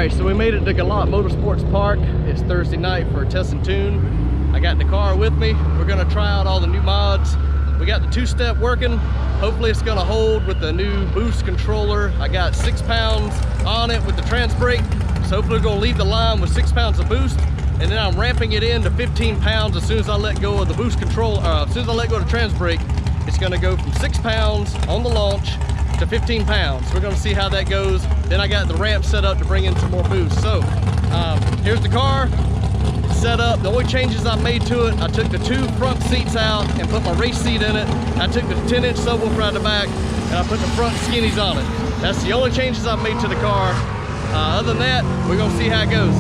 Alright, so we made it to Galat Motorsports Park. It's Thursday night for Test and Tune. I got the car with me. We're gonna try out all the new mods. We got the two-step working. Hopefully it's gonna hold with the new boost controller. I got 6 pounds on it with the trans brake. So hopefully we're gonna leave the line with 6 pounds of boost. And then I'm ramping it in to 15 pounds as soon as I let go of the boost control, as soon as I let go of the trans brake. It's gonna go from 6 pounds on the launch to 15 pounds. We're gonna see how that goes. Then I got the ramp set up to bring in some more boost. So here's the car set up. The only changes I made to it, I took the 2 front seats out and put my race seat in it. I took the 10-inch subwoofer out the back and I put the front skinnies on it. That's the only changes I've made to the car. Other than that, we're gonna see how it goes.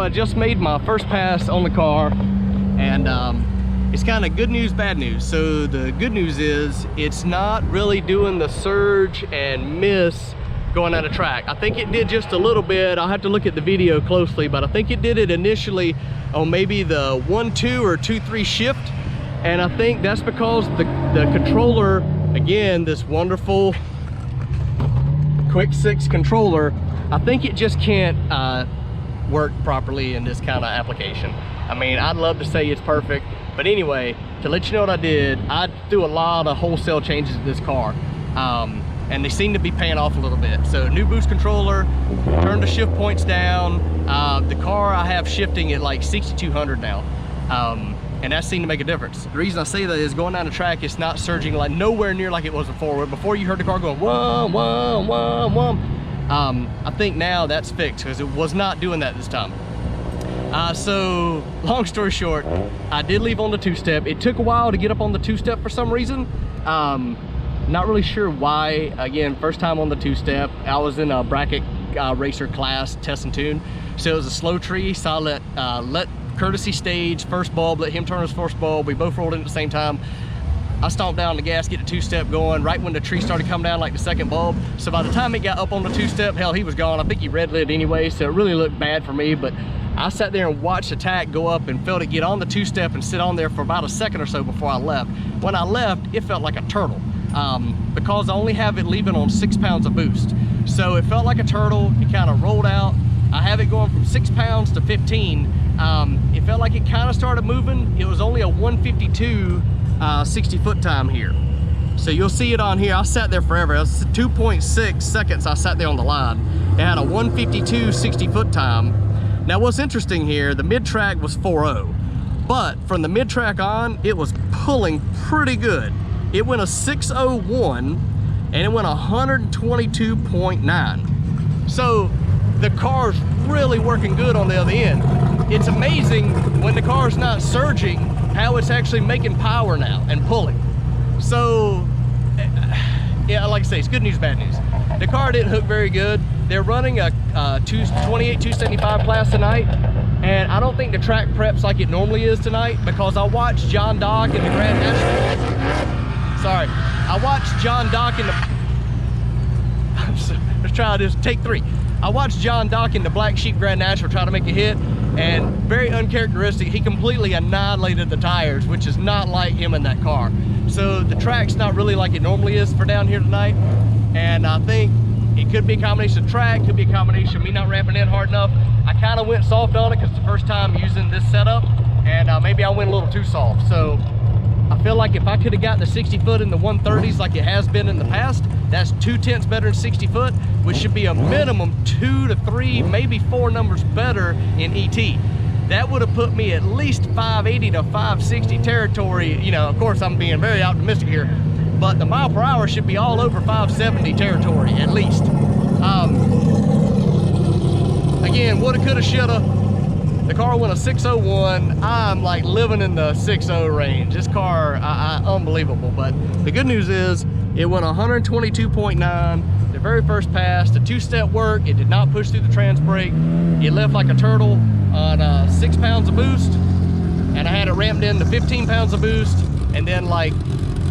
I just made my first pass on the car, and it's kind of good news, bad news. So the good news is it's not really doing the surge and miss going out of track. I think it did just a little bit. I'll have to look at the video closely, but I think it did it initially on maybe the 1-2 or 2-3 shift. And I think that's because the controller, again, this wonderful Quick 6 controller, I think it just can't work properly in this kind of application. I mean, I'd love to say it's perfect, but anyway, to let you know what I did, I threw a lot of wholesale changes to this car. And they seem to be paying off a little bit. So new boost controller, turn the shift points down. The car I have shifting at like 6,200 now. And that seemed to make a difference. The reason I say that is going down the track, it's not surging like nowhere near like it was before. Before you heard the car going wham, wham, wham, wham. I think now that's fixed because it was not doing that this time. So long story short, I did leave on the 2-step. It took a while to get up on the 2-step for some reason. Not really sure why. Again, first time on the 2-step. I was in a bracket racer class, test and tune. So it was a slow tree, so I let courtesy stage, first bulb, let him turn his first bulb. We both rolled in at the same time. I stomped down the gas, get the 2-step going, right when the tree started coming down like the second bulb. So by the time it got up on the 2-step, hell, he was gone. I think he red lit anyway, so it really looked bad for me, but I sat there and watched the tack go up and felt it get on the 2-step and sit on there for about a second or so before I left. When I left, it felt like a turtle. Because I only have it leaving on 6 pounds of boost. So it felt like a turtle. It kind of rolled out. I have it going from 6 pounds to 15. It felt like it kind of started moving. It was only a 152 60-foot time here. So you'll see it on here. I sat there forever. It was 2.6 seconds I sat there on the line. It had a 152 60-foot time. Now what's interesting here, the mid-track was 4.0. But from the mid-track on, it was pulling pretty good. It went a 601 and it went 122.9. So the car's really working good on the other end. It's amazing when the car's not surging how it's actually making power now and pulling. So yeah, like I say, it's good news, bad news. The car didn't hook very good. They're running a 28-275 class tonight, and I don't think the track prep's like it normally is tonight because I watched John Dock in the Grand National. Sorry, I watched John Dock in the, let's try this, take 3. I watched John Dock in the Black Sheep Grand National try to make a hit, and very uncharacteristic, he completely annihilated the tires, which is not like him in that car. So the track's not really like it normally is for down here tonight, and I think it could be a combination of track, could be a combination of me not ramping in hard enough. I kind of went soft on it because it's the first time using this setup, and maybe I went a little too soft. So I feel like if I could have got the 60 foot in the 130s like it has been in the past, that's 2/10 better than 60 foot, which should be a minimum 2 to 3, maybe 4 numbers better in ET. That would have put me at least 580 to 560 territory. You know, of course, I'm being very optimistic here, but the mile per hour should be all over 570 territory at least. Again, woulda, coulda, shoulda. The car went a 601. I'm like living in the 6.0 range. This car, unbelievable. But the good news is it went 122.9. The very first pass, the 2-step work, it did not push through the trans brake. It left like a turtle on 6 pounds of boost. And I had it ramped in to 15 pounds of boost. And then like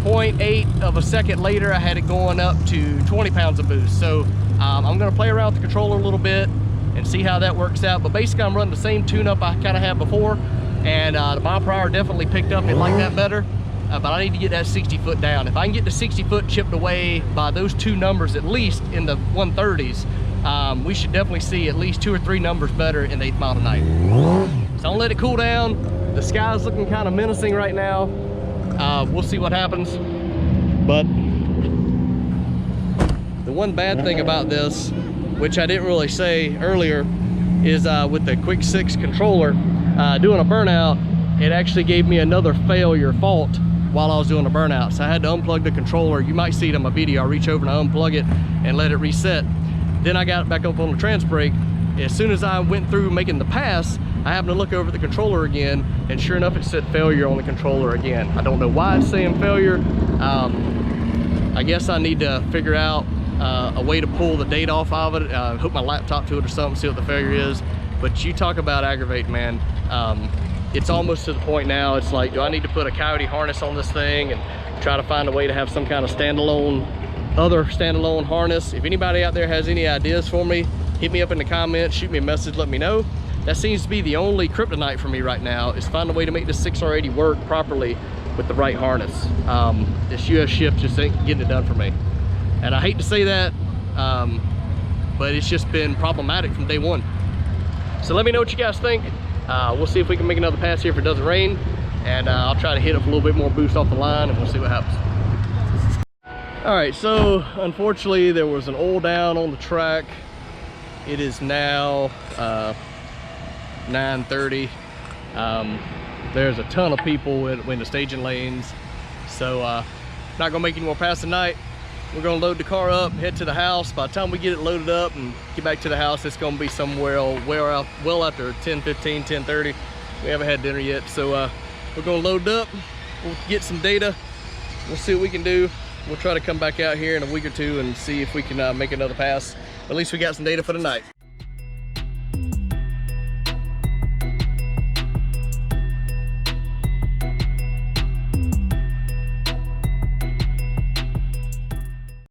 0.8 of a second later, I had it going up to 20 pounds of boost. So I'm gonna play around with the controller a little bit and see how that works out. But basically I'm running the same tune-up I kind of had before, and the mile per hour definitely picked up it like that better. But I need to get that 60 foot down. If I can get the 60 foot chipped away by those 2 numbers at least in the 130s, we should definitely see at least 2 or 3 numbers better in the 8th mile tonight. So don't let it cool down. The sky's looking kind of menacing right now. We'll see what happens. But the one bad thing about this, which I didn't really say earlier, is with the Quick 6 controller, doing a burnout, it actually gave me another failure fault while I was doing a burnout. So I had to unplug the controller. You might see it in my video. I reach over and I unplug it and let it reset. Then I got it back up on the trans brake. As soon as I went through making the pass, I happened to look over the controller again, and sure enough, it said failure on the controller again. I don't know why it's saying failure. I guess I need to figure out a way to pull the date off of it, hook my laptop to it or something, see what the failure is. But you talk about aggravate, man. It's almost to the point now, it's like, do I need to put a coyote harness on this thing and try to find a way to have some kind of other standalone harness? If anybody out there has any ideas for me, hit me up in the comments, shoot me a message, let me know. That seems to be the only kryptonite for me right now, is find a way to make this 6R80 work properly with the right harness. This US shift just ain't getting it done for me. And I hate to say that, but it's just been problematic from day one. So let me know what you guys think. We'll see if we can make another pass here if it doesn't rain, and I'll try to hit up a little bit more boost off the line, and we'll see what happens. All right, so unfortunately there was an oil down on the track. It is now 9:30. There's a ton of people in the staging lanes, so not gonna make any more passes tonight. We're gonna load the car up, head to the house. By the time we get it loaded up and get back to the house, it's gonna be somewhere well after 10:15, 10:30. We haven't had dinner yet, so we're gonna load it up. We'll get some data. We'll see what we can do. We'll try to come back out here in a week or two and see if we can make another pass. At least we got some data for the night.